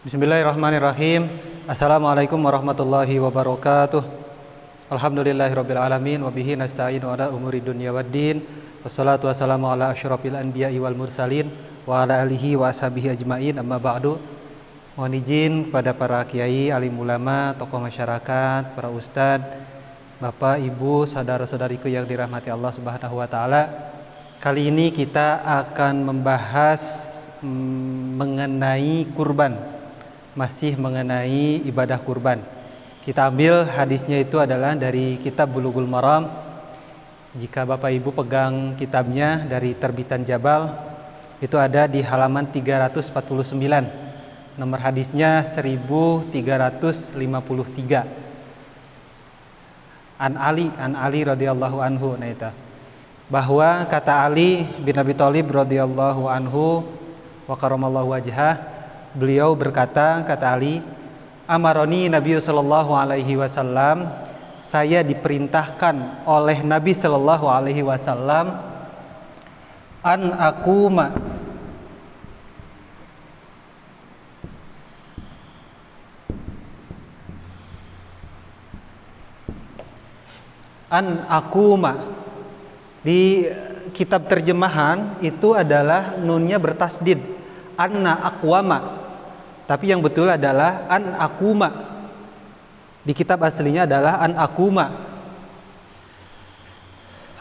Bismillahirrahmanirrahim. Assalamualaikum warahmatullahi wabarakatuh. Alhamdulillahirabbil alamin wa bihi nasta'inu ala umuri dunya waddin. Wassalatu wassalamu ala asyrofil anbiya'i wal mursalin wa ala alihi wa ashabihi ajmain. Amma ba'du. Mohon izin kepada para kiai, alim ulama, tokoh masyarakat, para ustadz, bapak, ibu, saudara-saudariku yang dirahmati Allah Subhanahu wa taala. Kali ini kita akan membahas mengenai kurban. Masih mengenai ibadah kurban. Kita ambil hadisnya itu adalah dari kitab Bulughul Maram. Jika Bapak Ibu pegang kitabnya dari terbitan Jabal, itu ada di halaman 349. Nomor hadisnya 1353. An Ali radhiyallahu anhu, nah itu. Bahwa kata Ali bin Abi Thalib radhiyallahu anhu wa karamallahu wajhah, beliau berkata, kata Ali, amaroni Nabi sallallahu alaihi wasallam, saya diperintahkan oleh Nabi sallallahu alaihi wasallam an akuma. Di kitab terjemahan itu adalah nunnya bertasdid, anna aqwama. Tapi yang betul adalah an akuma. Di kitab aslinya adalah an akuma.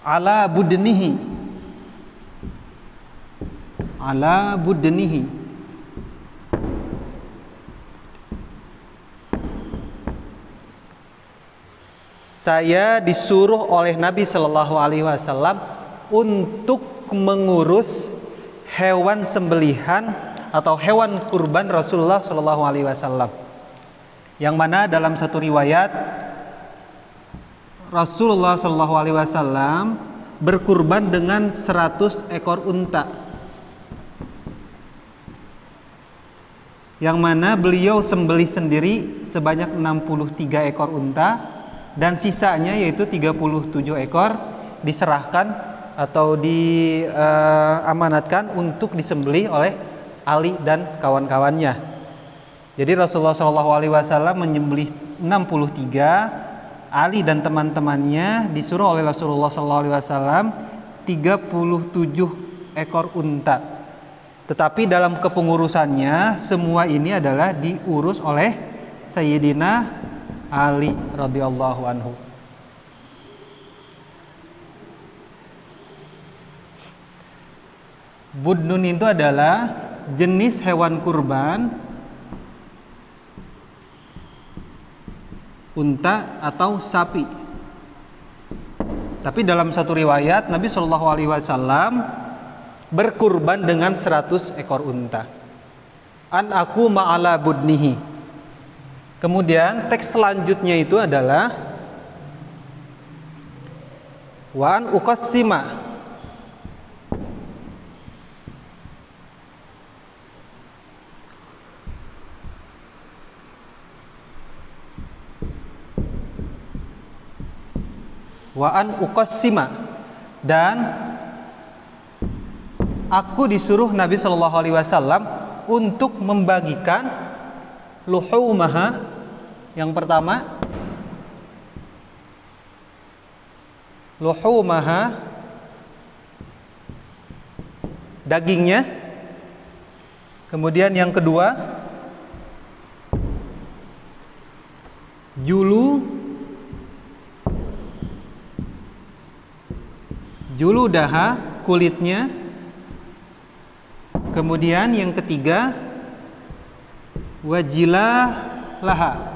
Ala budnihi. Ala budnihi. Saya disuruh oleh Nabi Shallallahu Alaihi Wasallam untuk mengurus hewan sembelihan atau hewan kurban Rasulullah Shallallahu Alaihi Wasallam, yang mana dalam satu riwayat Rasulullah Shallallahu Alaihi Wasallam berkurban dengan 100 ekor unta, yang mana beliau sembelih sendiri sebanyak 63 ekor unta, dan sisanya yaitu 37 ekor diserahkan atau diamanatkan untuk disembelih oleh Ali dan kawan-kawannya. Jadi Rasulullah SAW menyembelih 63, Ali dan teman-temannya disuruh oleh Rasulullah SAW 37 ekor unta. Tetapi dalam kepengurusannya semua ini adalah diurus oleh Sayyidina Ali radhiyallahu anhu. Budnun itu adalah jenis hewan kurban unta atau sapi. Tapi dalam satu riwayat Nabi Shallallahu Alaihi Wasallam berkurban dengan 100 ekor unta. An aku ma'ala budnihi. Kemudian teks selanjutnya itu adalah wa an uqassima. Wa an uqassima, dan aku disuruh Nabi Shallallahu Alaihi Wasallam untuk membagikan luhumaha. Yang pertama, luhumaha, dagingnya. Kemudian yang kedua, juludaha, kulitnya. Kemudian yang ketiga, wajilalaha.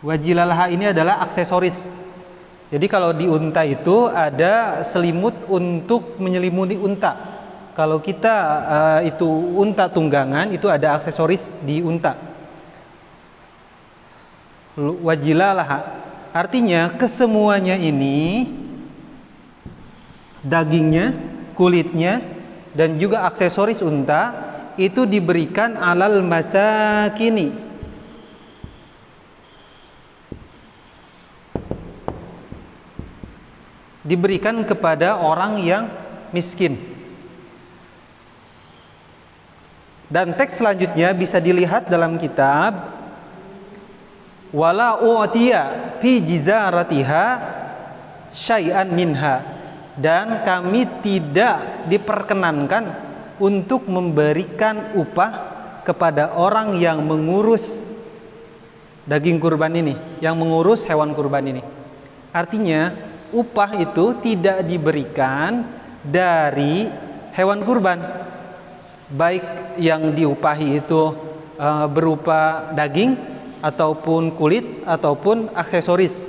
Wajilalaha ini adalah aksesoris. Jadi kalau di unta itu ada selimut untuk menyelimuti unta. Kalau kita itu unta tunggangan, itu ada aksesoris di unta. Wajilalaha artinya kesemuanya ini, dagingnya, kulitnya, dan juga aksesoris unta itu diberikan alal masakini, diberikan kepada orang yang miskin. Dan teks selanjutnya bisa dilihat dalam kitab wala u'tiya fi jizaratiha syai'an minha, dan kami tidak diperkenankan untuk memberikan upah kepada orang yang mengurus daging kurban ini, yang mengurus hewan kurban ini. Artinya upah itu tidak diberikan dari hewan kurban, baik yang diupahi itu berupa daging ataupun kulit ataupun aksesoris.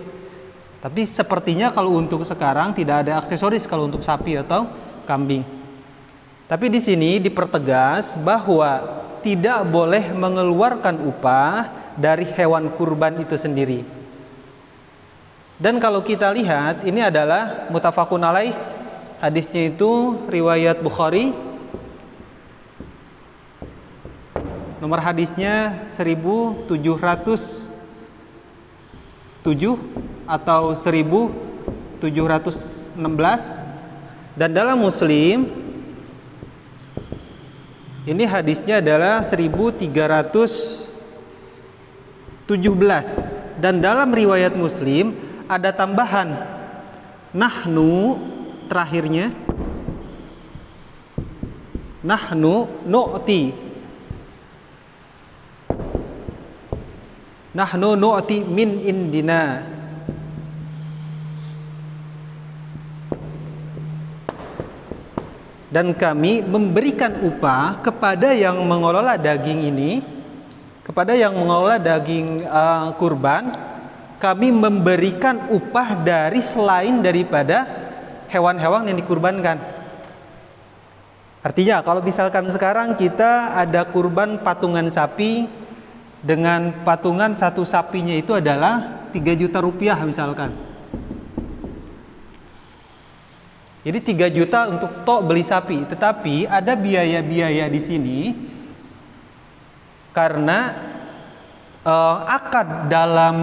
Tapi sepertinya kalau untuk sekarang tidak ada aksesoris kalau untuk sapi atau kambing. Tapi di sini dipertegas bahwa tidak boleh mengeluarkan upah dari hewan kurban itu sendiri. Dan kalau kita lihat, ini adalah muttafaqun alaih, hadisnya itu riwayat Bukhari, nomor hadisnya 1707 atau 1716, dan dalam Muslim ini hadisnya adalah 1317, dan dalam riwayat Muslim ada tambahan nahnu, terakhirnya nahnu nu'ti min indina. Dan kami memberikan upah kepada yang mengelola daging ini, kepada yang mengelola daging kurban, kami memberikan upah dari selain daripada hewan-hewan yang dikurbankan. Artinya kalau misalkan sekarang kita ada kurban patungan sapi, dengan patungan satu sapinya itu adalah 3 juta rupiah misalkan. Jadi 3 juta untuk tok beli sapi, tetapi ada biaya-biaya di sini karena akad dalam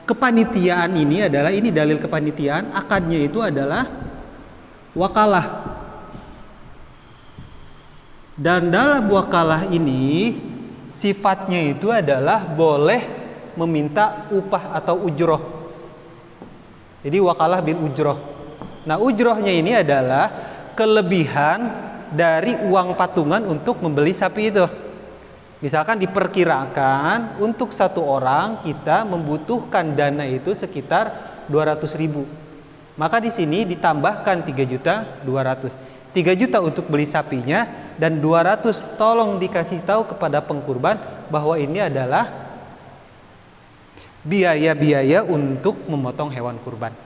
kepanitiaan ini adalah, ini dalil kepanitiaan, akadnya itu adalah wakalah. Dan dalam wakalah ini sifatnya itu adalah boleh meminta upah atau ujroh. Jadi wakalah bil ujroh. Nah, ujrohnya ini adalah kelebihan dari uang patungan untuk membeli sapi itu. Misalkan diperkirakan untuk satu orang kita membutuhkan dana itu sekitar 200.000. Maka di sini ditambahkan 3.200.000. 3 juta untuk beli sapinya, dan 200 tolong dikasih tahu kepada pengkurban bahwa ini adalah biaya-biaya untuk memotong hewan kurban.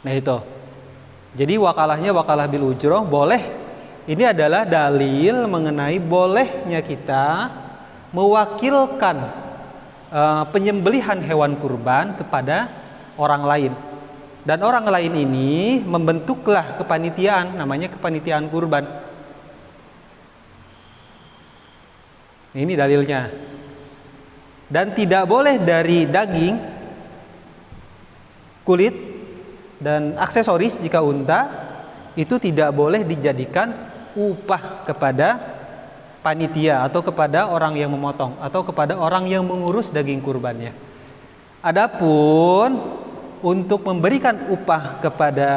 Nah itu. Jadi wakalahnya wakalah bil ujroh boleh. Ini adalah dalil mengenai bolehnya kita mewakilkan penyembelihan hewan kurban kepada orang lain. Dan orang lain ini membentuklah kepanitiaan, namanya kepanitiaan kurban. Ini dalilnya. Dan tidak boleh dari daging, kulit, dan aksesoris jika unta, itu tidak boleh dijadikan upah kepada panitia atau kepada orang yang memotong atau kepada orang yang mengurus daging kurbannya. Adapun untuk memberikan upah kepada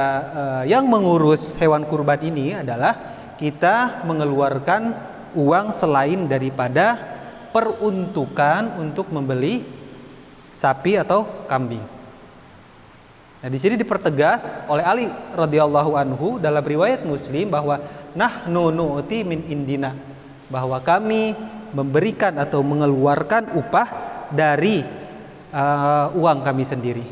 yang mengurus hewan kurban ini adalah kita mengeluarkan uang selain daripada peruntukan untuk membeli sapi atau kambing. Nah, di sini dipertegas oleh Ali radhiyallahu anhu dalam riwayat Muslim bahwa nahnu nu'ti min indina, bahwa kami memberikan atau mengeluarkan upah dari uang kami sendiri.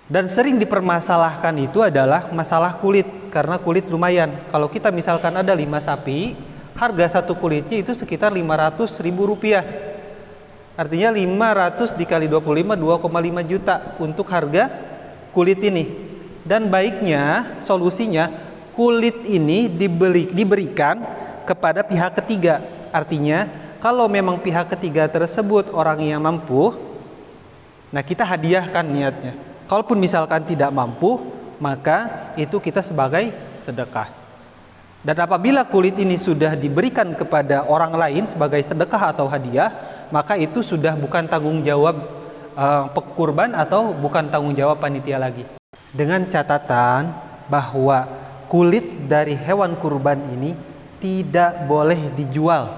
Dan sering dipermasalahkan itu adalah masalah kulit, karena kulit lumayan. Kalau kita misalkan ada 5 sapi, harga satu kulitnya itu sekitar 500.000 rupiah. Artinya 500 dikali 25, 2,5 juta untuk harga kulit ini. Dan baiknya solusinya kulit ini diberikan kepada pihak ketiga. Artinya kalau memang pihak ketiga tersebut orang yang mampu, nah kita hadiahkan niatnya. Kalaupun misalkan tidak mampu, maka itu kita sebagai sedekah. Dan apabila kulit ini sudah diberikan kepada orang lain sebagai sedekah atau hadiah, maka itu sudah bukan tanggung jawab pekurban atau bukan tanggung jawab panitia lagi. Dengan catatan bahwa kulit dari hewan kurban ini tidak boleh dijual,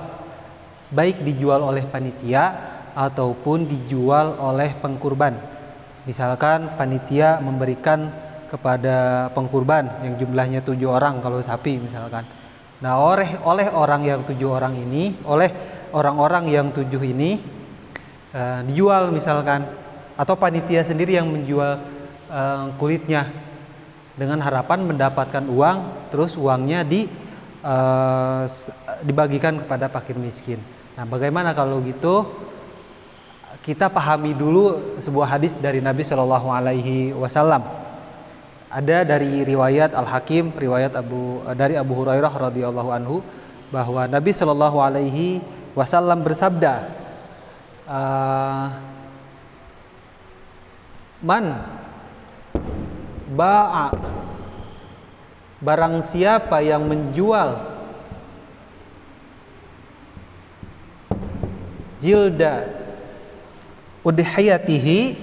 baik dijual oleh panitia ataupun dijual oleh pengkurban. Misalkan panitia memberikan kepada pengkurban yang jumlahnya 7 orang kalau sapi misalkan. Nah, oleh orang yang 7 orang ini, oleh orang-orang yang 7 ini dijual misalkan, atau panitia sendiri yang menjual kulitnya dengan harapan mendapatkan uang, terus uangnya dibagikan kepada fakir miskin. Nah, bagaimana kalau gitu? Kita pahami dulu sebuah hadis dari Nabi Shallallahu Alaihi Wasallam. Ada dari riwayat Al-Hakim, riwayat dari Abu Hurairah radhiyallahu anhu, bahwa Nabi Shallallahu Alaihi Wasallam bersabda, man ba'a, barang siapa yang menjual jilda udhiyatihi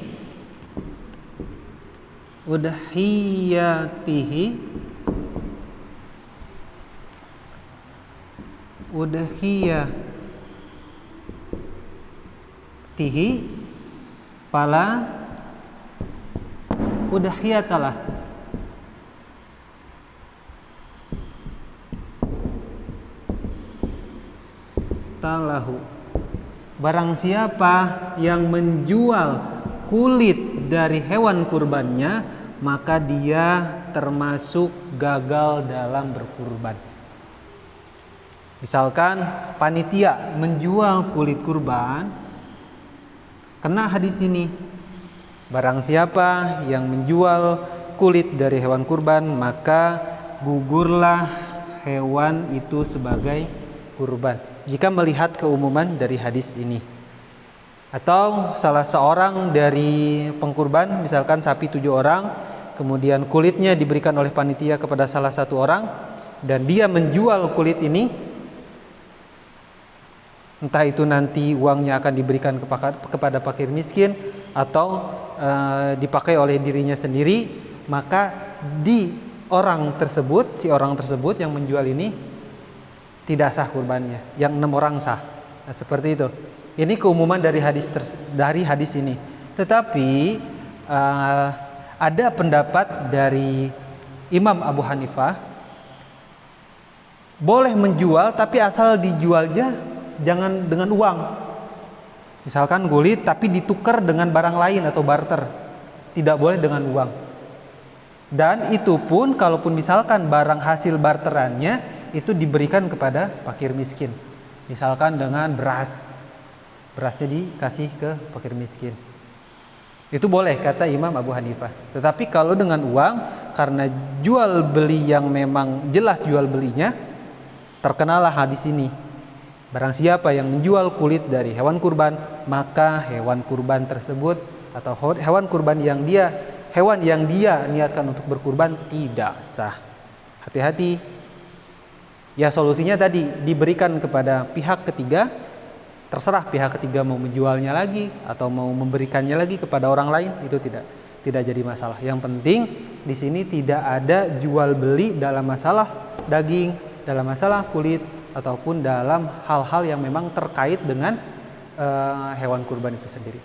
pala udhiyatalah talahu, barang siapa yang menjual kulit dari hewan kurbannya, maka dia termasuk gagal dalam berkurban. Misalkan panitia menjual kulit kurban, kena hadis ini. Barang siapa yang menjual kulit dari hewan kurban, maka gugurlah hewan itu sebagai kurban. Jika melihat keumuman dari hadis ini. Atau salah seorang dari pengkurban, misalkan sapi 7 orang, kemudian kulitnya diberikan oleh panitia kepada salah satu orang, dan dia menjual kulit ini, entah itu nanti uangnya akan diberikan kepada fakir miskin atau dipakai oleh dirinya sendiri, maka si orang tersebut yang menjual ini tidak sah kurbannya, yang 6 orang sah. Nah, seperti itu. Ini keumuman dari hadis ini. Tetapi ada pendapat dari Imam Abu Hanifah, boleh menjual tapi asal dijualnya jangan dengan uang. Misalkan kulit tapi ditukar dengan barang lain atau barter, tidak boleh dengan uang. Dan itu pun kalaupun misalkan barang hasil barterannya itu diberikan kepada fakir miskin, misalkan dengan berasnya dikasih ke fakir miskin, itu boleh kata Imam Abu Hanifah. Tetapi kalau dengan uang, karena jual beli yang memang jelas jual belinya, terkenalah hadis ini. Barang siapa yang menjual kulit dari hewan kurban, maka hewan kurban tersebut atau hewan kurban yang dia niatkan untuk berkurban tidak sah. Hati-hati. Ya, solusinya tadi diberikan kepada pihak ketiga, terserah pihak ketiga mau menjualnya lagi atau mau memberikannya lagi kepada orang lain, itu tidak jadi masalah. Yang penting di sini tidak ada jual beli dalam masalah daging, dalam masalah kulit, ataupun dalam hal-hal yang memang terkait dengan hewan kurban itu sendiri.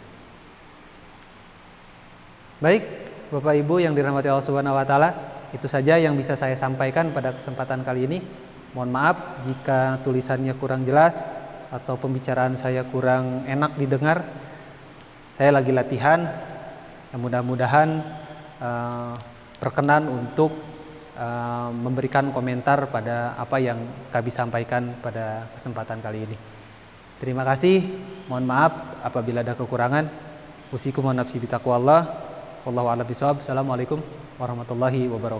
Baik, Bapak Ibu yang dirahmati Allah Subhanahu wa taala, itu saja yang bisa saya sampaikan pada kesempatan kali ini. Mohon maaf jika tulisannya kurang jelas atau pembicaraan saya kurang enak didengar. Saya lagi latihan, mudah-mudahan berkenan untuk memberikan komentar pada apa yang kami sampaikan pada kesempatan kali ini. Terima kasih, mohon maaf apabila ada kekurangan. Usikum wa nafsi bitaqwallah. Wallahu a'lam bishawab. Assalamualaikum warahmatullahi wabarakatuh.